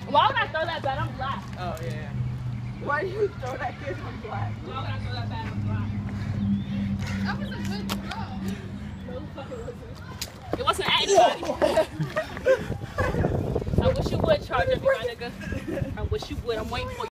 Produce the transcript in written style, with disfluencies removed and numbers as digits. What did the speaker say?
Why would I throw that bad? I'm black. Oh, yeah. Why do you throw that kid on black? Why would I throw that bad? I'm black. That was a good throw. No, the fuck it wasn't. It wasn't at anybody. I wish you would charge up, my nigga. I wish you would. I'm waiting for you.